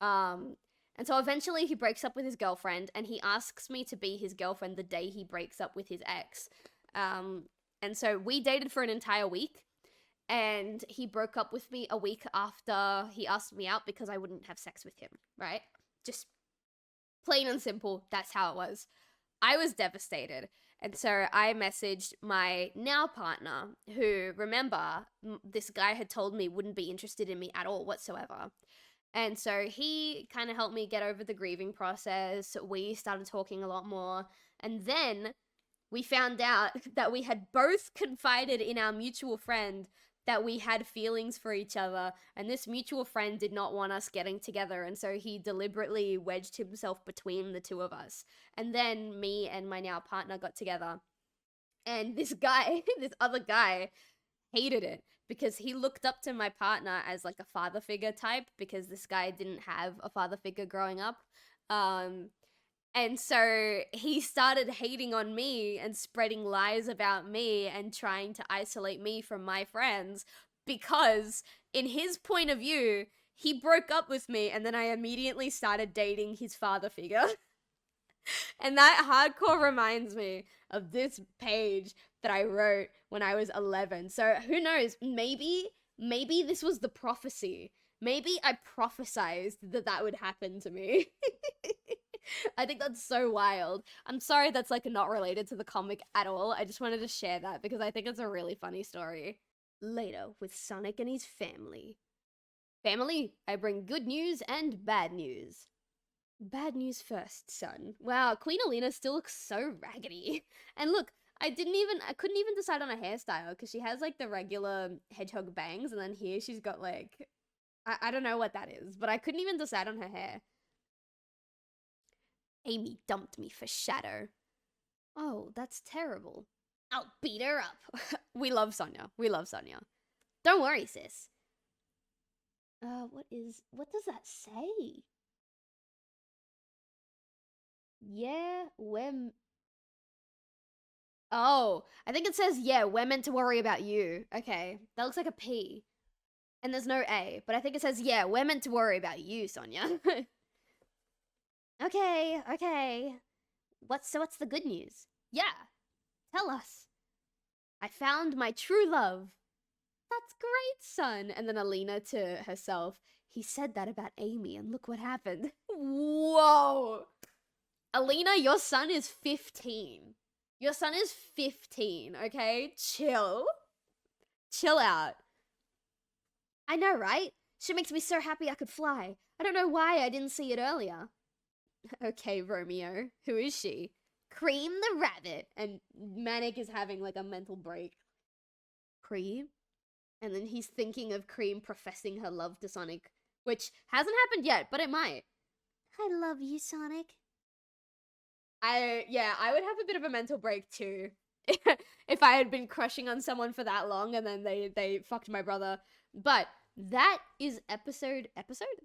And so eventually he breaks up with his girlfriend and he asks me to be his girlfriend the day he breaks up with his ex. And so we dated for an entire week and he broke up with me a week after he asked me out because I wouldn't have sex with him, right? Just plain and simple, that's how it was. I was devastated. And so I messaged my now partner, who, remember, this guy had told me wouldn't be interested in me at all whatsoever. And so he kind of helped me get over the grieving process. We started talking a lot more. And then we found out that we had both confided in our mutual friend that we had feelings for each other, and this mutual friend did not want us getting together, and so he deliberately wedged himself between the two of us. And then me and my now partner got together. And this guy, this other guy, hated it because he looked up to my partner as like a father figure type because this guy didn't have a father figure growing up. Um, and so he started hating on me and spreading lies about me and trying to isolate me from my friends because, in his point of view, he broke up with me and then I immediately started dating his father figure. And that hardcore reminds me of this page that I wrote when I was 11. So who knows? Maybe this was the prophecy. Maybe I prophesized that that would happen to me. I think that's so wild. I'm sorry that's like not related to the comic at all. I just wanted to share that because I think it's a really funny story. Later with Sonic and his family. Family, I bring good news and bad news. Bad news first, son. Wow, Queen Alina still looks so raggedy. And look, I couldn't even decide on a hairstyle because she has like the regular hedgehog bangs and then here she's got like, I don't know what that is, but I couldn't even decide on her hair. Amy dumped me for Shadow. Oh, that's terrible. I'll beat her up. We love Sonia. We love Sonia. Don't worry, sis. What does that say? Yeah, oh, I think it says, yeah, we're meant to worry about you. Okay, that looks like a P. And there's no A, but I think it says, yeah, we're meant to worry about you, Sonia. Okay, okay. What's the good news? Yeah, tell us. I found my true love. That's great, son. And then Alina to herself, he said that about Amy, and look what happened. Whoa. Alina, your son is 15. Your son is 15, okay? Chill. Chill out. I know, right? She makes me so happy I could fly. I don't know why I didn't see it earlier. Okay, Romeo. Who is she? Cream the rabbit. And Manic is having like a mental break. Cream? And then he's thinking of Cream professing her love to Sonic, which hasn't happened yet, but it might. I love you, Sonic. I would have a bit of a mental break too. If I had been crushing on someone for that long and then they fucked my brother. But that is episode?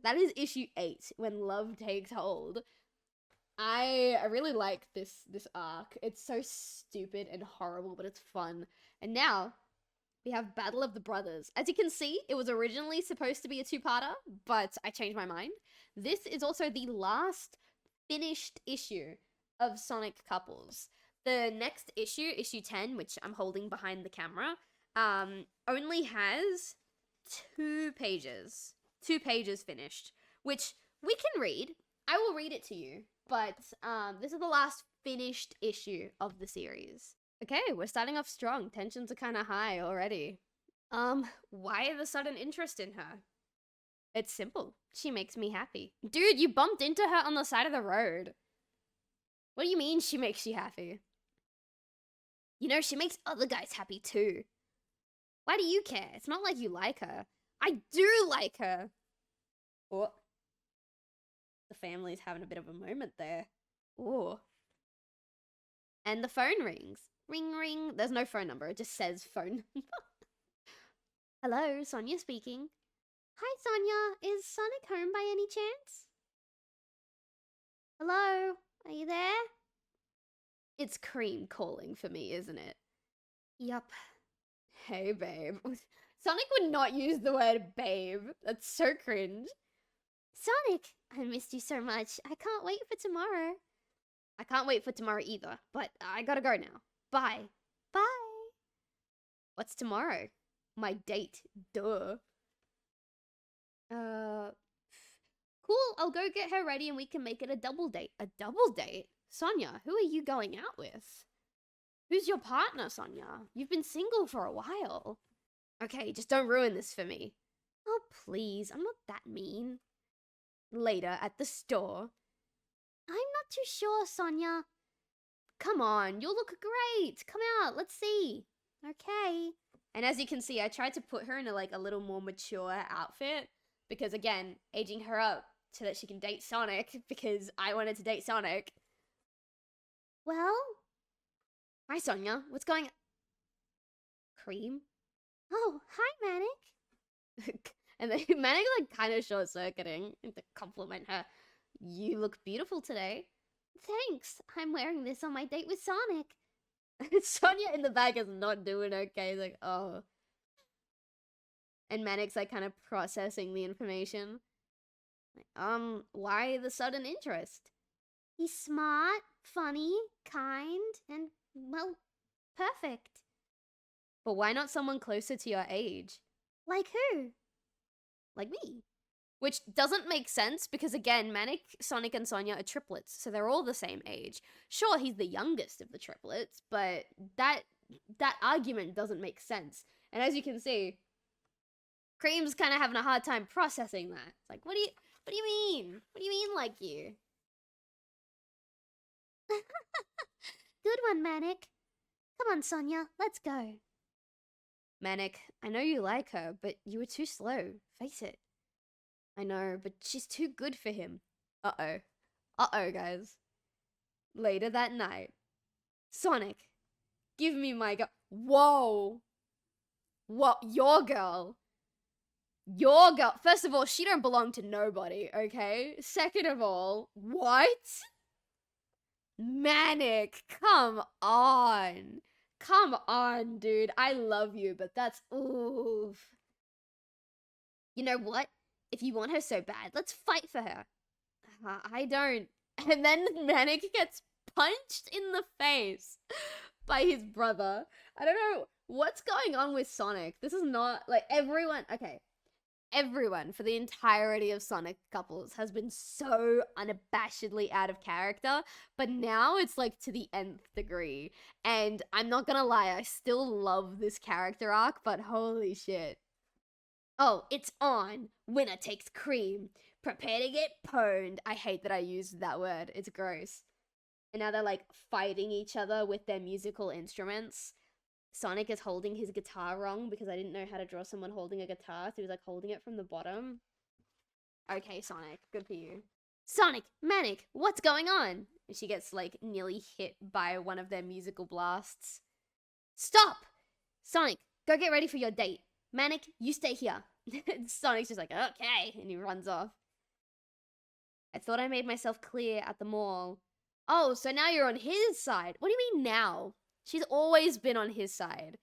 That is issue 8, when love takes hold. I really like this arc. It's so stupid and horrible, but it's fun. And now we have Battle of the Brothers. As you can see, it was originally supposed to be a 2-parter, but I changed my mind. This is also the last finished issue of Sonic Couples. The next issue, issue 10, which I'm holding behind the camera, only has 2 pages. 2 pages finished, which we can read. I will read it to you, but this is the last finished issue of the series. Okay, we're starting off strong. Tensions are kind of high already. Why the sudden interest in her? It's simple. She makes me happy. Dude, you bumped into her on the side of the road. What do you mean she makes you happy? You know, she makes other guys happy too. Why do you care? It's not like you like her. I do like her. Oh. The family's having a bit of a moment there. Oh. And the phone rings. Ring, ring. There's no phone number. It just says phone. Hello, Sonia speaking. Hi, Sonia. Is Sonic home by any chance? Hello? Are you there? It's Cream calling for me, isn't it? Yup. Hey, babe. Sonic would not use the word babe. That's so cringe. Sonic, I missed you so much. I can't wait for tomorrow. I can't wait for tomorrow either, but I gotta go now. Bye. Bye. What's tomorrow? My date. Duh. Cool. I'll go get her ready and we can make it a double date. A double date? Sonia, who are you going out with? Who's your partner, Sonia? You've been single for a while. Okay, just don't ruin this for me. Oh, please. I'm not that mean. Later at the store. I'm not too sure, Sonia. Come on, you'll look great. Come out, let's see. Okay. And as you can see, I tried to put her in a little more mature outfit because, again, aging her up so that she can date Sonic because I wanted to date Sonic. Well, Hi, Sonia. What's going? Cream? Oh, hi, Manic. And then Manic like kind of short circuiting to compliment her. You look beautiful today. Thanks. I'm wearing this on my date with Sonic. Sonia in the back is not doing okay. He's like, oh. And Manic's like kind of processing the information. Like, why the sudden interest? He's smart, funny, kind, and, well, perfect. But why not someone closer to your age? Like who? Like me. Which doesn't make sense because, again, Manic, Sonic, and Sonia are triplets, so they're all the same age. Sure, he's the youngest of the triplets, but that argument doesn't make sense. And as you can see, Cream's kind of having a hard time processing that. It's like, what do you mean? What do you mean, like you? Good one, Manic. Come on, Sonia, let's go. Manic, I know you like her, but you were too slow. Face it. I know, but she's too good for him. Uh-oh. Uh-oh, guys. Later that night. Sonic, give me my girl. Whoa. What? Your girl? Your girl? First of all, she don't belong to nobody, okay? Second of all, what? Manic, come on. Come on, dude. I love you, but that's oof. You know what? If you want her so bad, let's fight for her. I don't. And then Manic gets punched in the face by his brother. I don't know what's going on with Sonic. This is not like everyone. Okay. Everyone for the entirety of Sonic Couples has been so unabashedly out of character, but now it's like to the nth degree. And I'm not gonna lie, I still love this character arc, but holy shit. Oh, it's on. Winner takes cream. Prepare to get pwned. I hate that I used that word. It's gross. And now they're like fighting each other with their musical instruments. Sonic is holding his guitar wrong because I didn't know how to draw someone holding a guitar, so he was like holding it from the bottom. Okay, Sonic, good for you. Sonic, Manic, what's going on? And she gets like nearly hit by one of their musical blasts. Stop! Sonic, go get ready for your date. Manic, you stay here. Sonic's just like, okay, and he runs off. I thought I made myself clear at the mall. Oh, so now you're on his side. What do you mean now? She's always been on his side.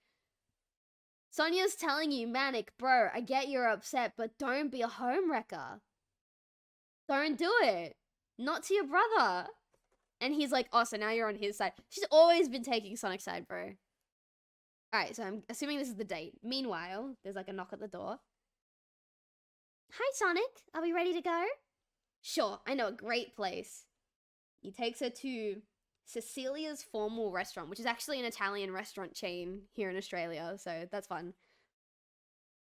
Sonia's telling you, Manic, bro, I get you're upset, but don't be a homewrecker. Don't do it. Not to your brother. And he's like, oh, so now you're on his side. She's always been taking Sonic's side, bro. Alright, so I'm assuming this is the date. Meanwhile, there's like a knock at the door. Hi, Sonic. Are we ready to go? Sure, I know a great place. He takes her to Cecilia's Formal Restaurant, which is actually an Italian restaurant chain here in Australia, so that's fun.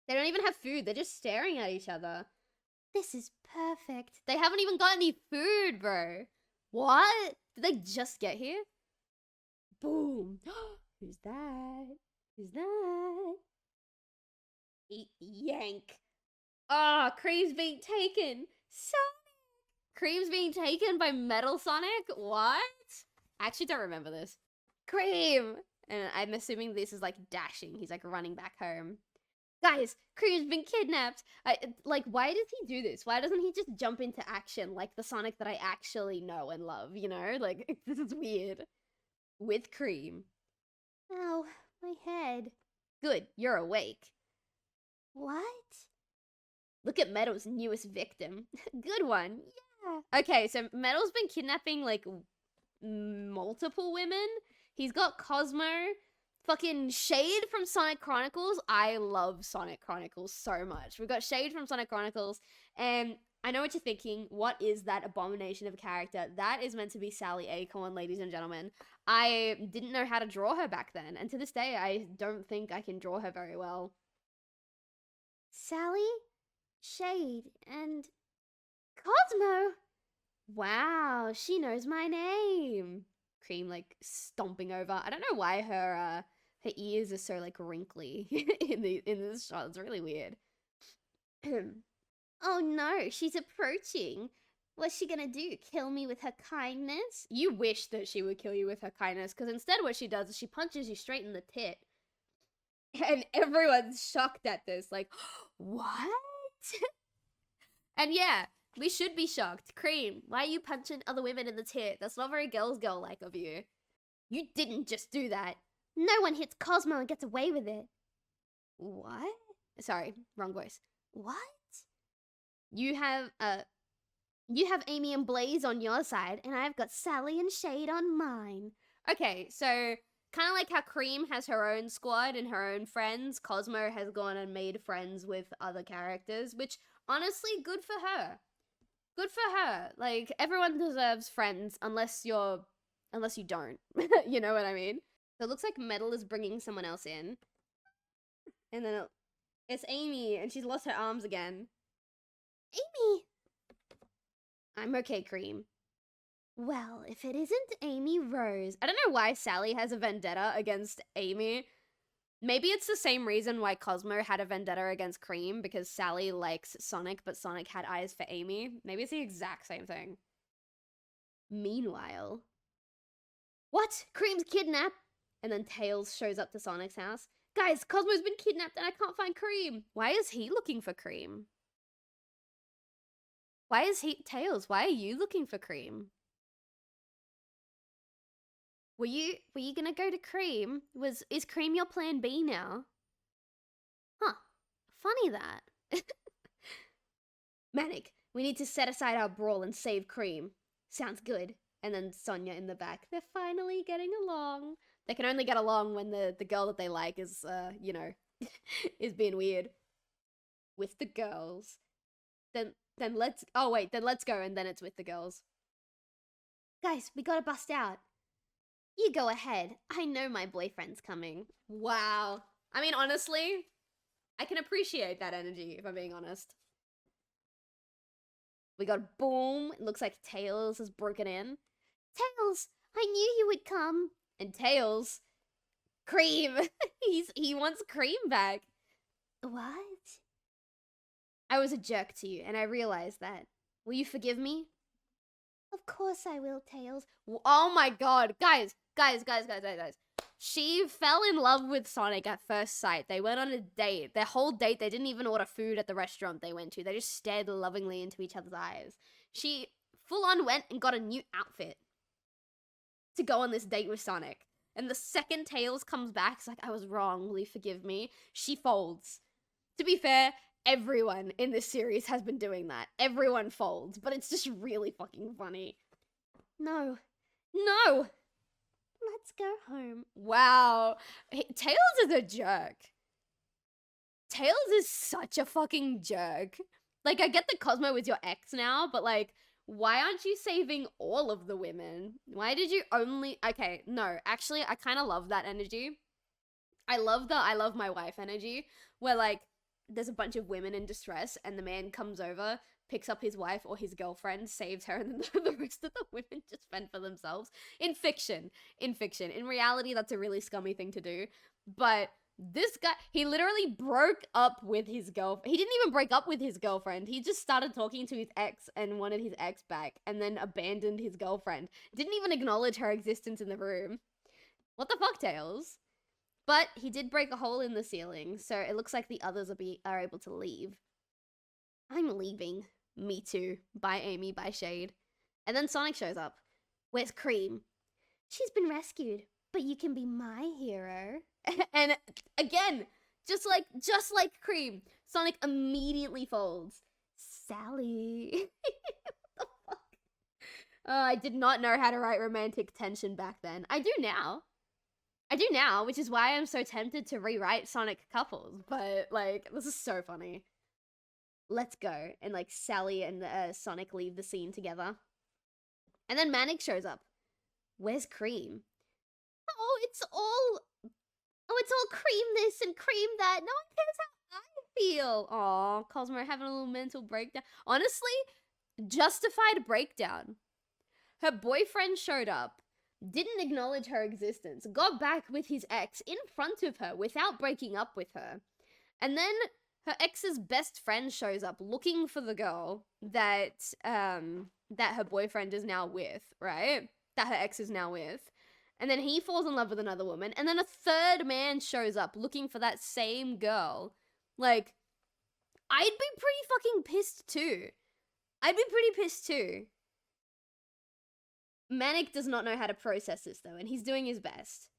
They don't even have food, they're just staring at each other. This is perfect. They haven't even got any food, bro. What? Did they just get here? Boom. Who's that? Who's that? Yank. Ah, Cream's being taken. Sonic. Cream's being taken by Metal Sonic? What? I actually don't remember this. Cream! And I'm assuming this is like dashing. He's like running back home. Guys, Cream's been kidnapped. Like, why does he do this? Why doesn't he just jump into action like the Sonic that I actually know and love, you know? Like, this is weird. With Cream. Ow, my head. Good, you're awake. What? Look at Metal's newest victim. Good one. Yeah. Okay, so Metal's been kidnapping, like, multiple women. He's got Cosmo. Fucking Shade from Sonic Chronicles. I love Sonic Chronicles so much. We've got Shade from Sonic Chronicles. And I know what you're thinking. What is that abomination of a character? That is meant to be Sally Acorn, ladies and gentlemen. I didn't know how to draw her back then. And to this day, I don't think I can draw her very well. Sally, Shade, and Cosmo. Wow, she knows my name. Cream, like, stomping over. I don't know why her ears are so, like, wrinkly in this shot. It's really weird. Oh no, she's approaching. What's she gonna do? Kill me with her kindness? You wish that she would kill you with her kindness, because instead what she does is she punches you straight in the tit. And everyone's shocked at this, like, what? And yeah, we should be shocked. Cream, why are you punching other women in the tit? That's not very girl-like of you. You didn't just do that. No one hits Cosmo and gets away with it. What? Sorry, wrong voice. What? You have Amy and Blaze on your side, And I've got Sally and Shade on mine. okay, so kind of like how Cream has her own squad and her own friends, Cosmo has gone and made friends with other characters, which honestly, good for her. Good for her. Like, everyone deserves friends unless you don't. You know what I mean? So it looks like Metal is bringing someone else in. And then it's Amy, and she's lost her arms again. Amy! I'm okay, Cream. Well, if it isn't Amy Rose. I don't know why Sally has a vendetta against Amy. Maybe it's the same reason why Cosmo had a vendetta against Cream, because Sally likes Sonic, but Sonic had eyes for Amy. Maybe it's the exact same thing. Meanwhile... What? Cream's kidnapped? And then Tails shows up to Sonic's house. Guys, Cosmo's been kidnapped and I can't find Cream. Why is he looking for Cream? Tails, why are you looking for Cream? Were you gonna go to Cream? Is Cream your plan B now? Huh. Funny that. Manic, we need to set aside our brawl and save Cream. Sounds good. And then Sonia in the back. They're finally getting along. They can only get along when the girl that they like is, you know, is being weird. With the girls. Then let's go, and then it's with the girls. Guys, we gotta bust out. You go ahead. I know my boyfriend's coming. Wow. I mean, honestly, I can appreciate that energy, if I'm being honest. We got boom. It looks like Tails has broken in. Tails, I knew you would come. And Tails, Cream. he wants Cream back. What? I was a jerk to you, and I realized that. Will you forgive me? Of course I will, Tails. Oh my god. Guys. She fell in love with Sonic at first sight. They went on a date. Their whole date, they didn't even order food at the restaurant they went to. They just stared lovingly into each other's eyes. She full on went and got a new outfit to go on this date with Sonic. And the second Tails comes back, it's like, I was wrong, will you forgive me? She folds. To be fair, everyone in this series has been doing that. Everyone folds, but it's just really fucking funny. No. Let's go home. Wow. Tails is a jerk. Tails is such a fucking jerk. Like, I get that Cosmo is your ex now, but like, why aren't you saving all of the women? Why did you only... Okay, no, actually, I kind of love that energy. I love the I love my wife energy, where like, there's a bunch of women in distress and the man comes over, picks up his wife or his girlfriend, saves her, and then the rest of the women just fend for themselves. In fiction. In reality, that's a really scummy thing to do. But this guy, he literally broke up with his girlfriend. He didn't even break up with his girlfriend. He just started talking to his ex and wanted his ex back, and then abandoned his girlfriend. Didn't even acknowledge her existence in the room. What the fuck, Tails? But he did break a hole in the ceiling, so it looks like the others are able to leave. I'm leaving. Me too. Bye, Amy. Bye, Shade. And then Sonic shows up. Where's Cream? She's been rescued, but you can be my hero. And again, just like Cream, Sonic immediately folds. Sally. What the fuck? I did not know how to write romantic tension back then. I do now, which is why I'm so tempted to rewrite Sonic couples. But like, this is so funny. Let's go. And like, Sally and Sonic leave the scene together. And then Manic shows up. Where's Cream? Oh, it's all Cream this and Cream that. No one cares how I Feel. Aw, Cosmo having a little mental breakdown. Honestly, justified breakdown. Her boyfriend showed up, didn't acknowledge her existence, got back with his ex in front of her without breaking up with her. And then her ex's best friend shows up looking for the girl that that her boyfriend is now with, right? That her ex is now with. And then he falls in love with another woman. And then a third man shows up looking for that same girl. Like, I'd be pretty fucking pissed too. I'd be pretty pissed too. Manic does not know how to process this though, and he's doing his best.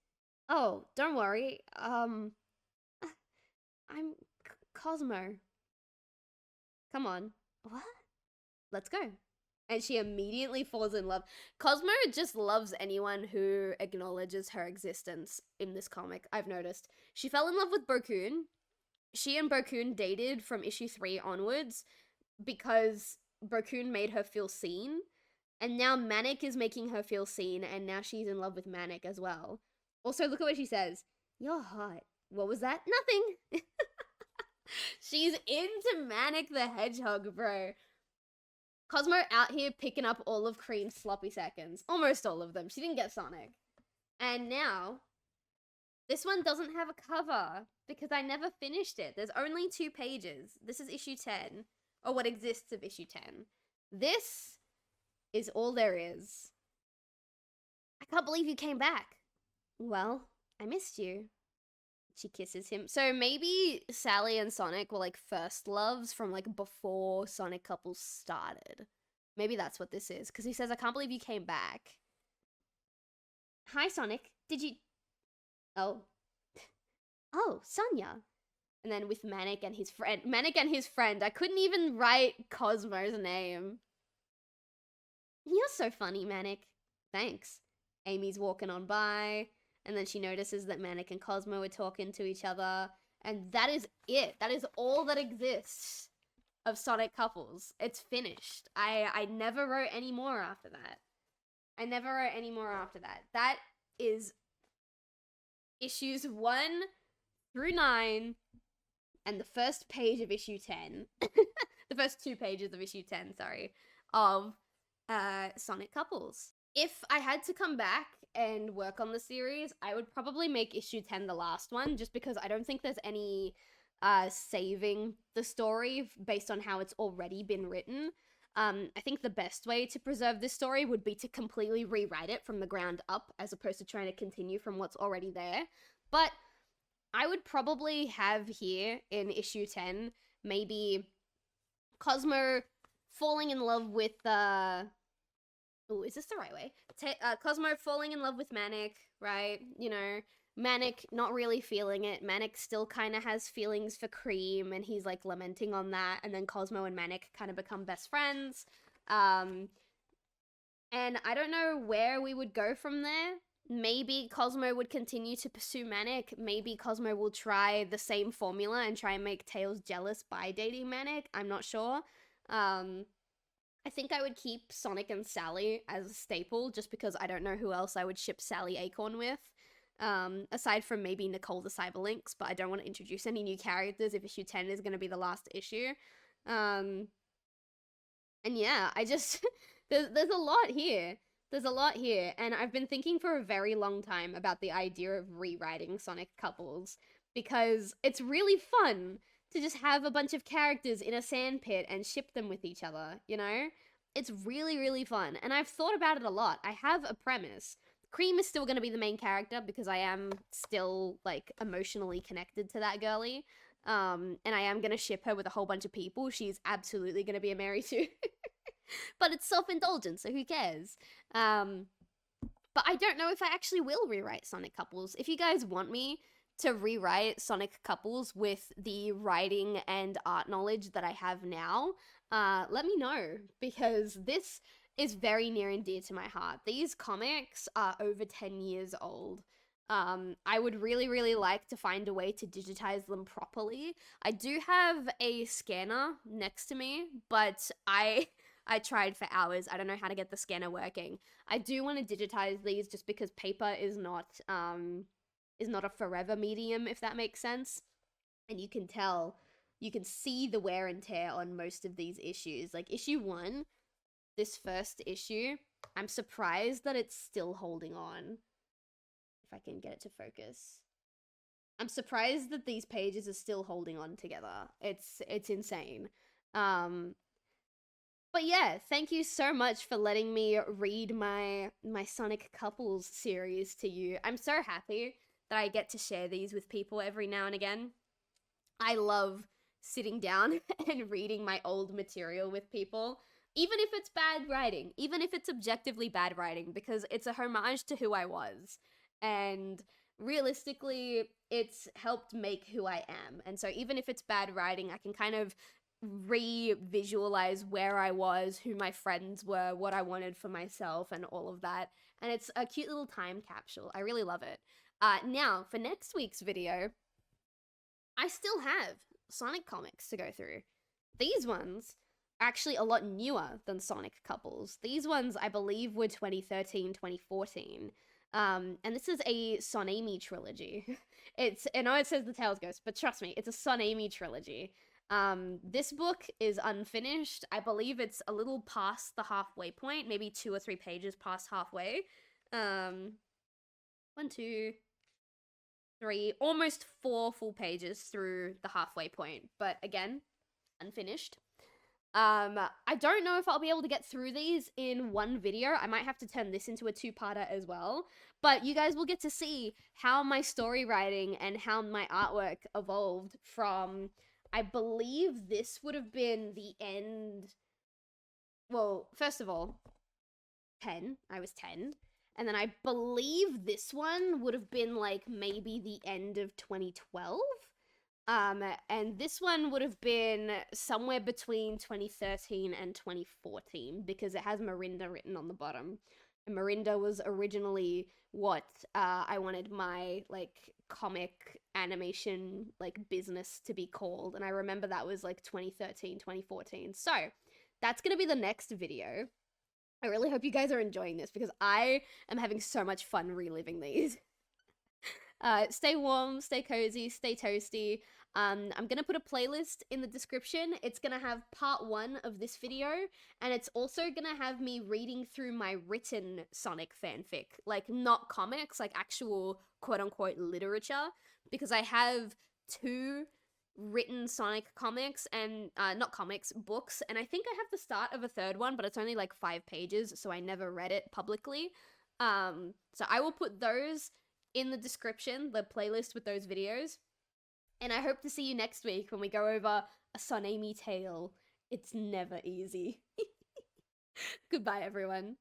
Oh, don't worry. I'm Cosmo. Come on. What? Let's go. And she immediately falls in love. Cosmo just loves anyone who acknowledges her existence in this comic, I've noticed. She fell in love with Bokun. She and Bokun dated from issue 3 onwards because Bokun made her feel seen. And now Manic is making her feel seen, and now she's in love with Manic as well. Also, look at what she says. You're hot. What was that? Nothing. She's into Manic the Hedgehog, bro. Cosmo out here picking up all of Cream's sloppy seconds. Almost all of them. She didn't get Sonic. And now, this one doesn't have a cover because I never finished it. There's only 2 pages. This is issue 10, or what exists of issue 10. This is all there is. I can't believe you came back. Well, I missed you. She kisses him. So maybe Sally and Sonic were like first loves from like before Sonic Couples started. Maybe that's what this is. Because he says, I can't believe you came back. Hi, Sonic. Did you... Oh. Oh, Sonia. And then with Manic and his friend. Manic and his friend. I couldn't even write Cosmo's name. You're so funny, Manic. Thanks. Amy's walking on by. And then she notices that Manic and Cosmo are talking to each other. And that is it. That is all that exists of Sonic Couples. It's finished. I never wrote any more after that. I never wrote any more after that. That is issues 1 through 9 and the first page of issue 10. The first 2 pages of issue 10, sorry, of Sonic Couples. If I had to come back and work on the series, I would probably make issue 10 the last one, just because I don't think there's any saving the story based on how it's already been written. I think the best way to preserve this story would be to completely rewrite it from the ground up, as opposed to trying to continue from what's already there. But I would probably have here in issue 10, maybe Cosmo falling in love with oh, is this the right way? Cosmo falling in love with Manic, right? You know, Manic not really feeling it. Manic still kind of has feelings for Cream, and he's like lamenting on that. And then Cosmo and Manic kind of become best friends. And I don't know where we would go from there. Maybe Cosmo would continue to pursue Manic. Maybe Cosmo will try the same formula and try and make Tails jealous by dating Manic. I'm not sure. I think I would keep Sonic and Sally as a staple, just because I don't know who else I would ship Sally Acorn with. Aside from maybe Nicole the Cyberlynx, but I don't want to introduce any new characters if issue 10 is going to be the last issue. And yeah, I just... there's a lot here. There's a lot here, and I've been thinking for a very long time about the idea of rewriting Sonic Couples, because it's really fun to just have a bunch of characters in a sandpit and ship them with each other, you know? It's really, really fun, and I've thought about it a lot. I have a premise. Cream is still going to be the main character, because I am still, like, emotionally connected to that girlie, and I am going to ship her with a whole bunch of people. She's absolutely going to be a Mary Sue. But it's self-indulgent, so who cares? But I don't know if I actually will rewrite Sonic Couples. If you guys want me to rewrite Sonic Couples with the writing and art knowledge that I have now, let me know, because this is very near and dear to my heart. These comics are over 10 years old. I would really, really like to find a way to digitize them properly. I do have a scanner next to me, but I tried for hours. I don't know how to get the scanner working. I do want to digitize these just because paper is not a forever medium, if that makes sense. And you can tell, you can see the wear and tear on most of these issues. Like issue 1, this first issue, I'm surprised that it's still holding on. If I can get it to focus. I'm surprised that these pages are still holding on together. It's insane. But But yeah, thank you so much for letting me read my Sonic Couples series to you. I'm so happy that I get to share these with people every now and again. I love sitting down and reading my old material with people, even if it's bad writing, even if it's objectively bad writing, because it's a homage to who I was. And realistically, it's helped make who I am. And so even if it's bad writing, I can kind of re-visualize where I was, who my friends were, what I wanted for myself, and all of that. And it's a cute little time capsule. I really love it. Now, for next week's video, I still have Sonic comics to go through. These ones are actually a lot newer than Sonic Couples. These ones, I believe, were 2013, 2014. And this is a Sonami trilogy. I know it says the Tails Ghost, but trust me, it's a Sonami trilogy. This book is unfinished. I believe it's a little past the halfway point, maybe 2 or 3 pages past halfway. 1, 2, 3, almost 4 full pages through the halfway point, but again, unfinished. I don't know if I'll be able to get through these in one video. I might have to turn this into a 2-parter as well, but you guys will get to see how my story writing and how my artwork evolved from, I believe this would have been the end. Well, first of all, 10. I was 10. And then I believe this one would have been like maybe the end of 2012. And this one would have been somewhere between 2013 and 2014 because it has Marinda written on the bottom. And Marinda was originally what I wanted my like comic animation like business to be called. And I remember that was like 2013, 2014. So that's going to be the next video. I really hope you guys are enjoying this because I am having so much fun reliving these. Stay warm, stay cozy, stay toasty. I'm gonna put a playlist in the description. It's gonna have part 1 of this video, and it's also gonna have me reading through my written Sonic fanfic. Like, not comics, like actual quote-unquote literature, because I have 2 written Sonic comics and not comics, books, and I think I have the start of a 3rd one, but it's only like 5 pages, so I never read it publicly. So I will put those in the description, the playlist with those videos, and I hope to see you next week when we go over a Sonami tale. It's never easy. Goodbye, everyone.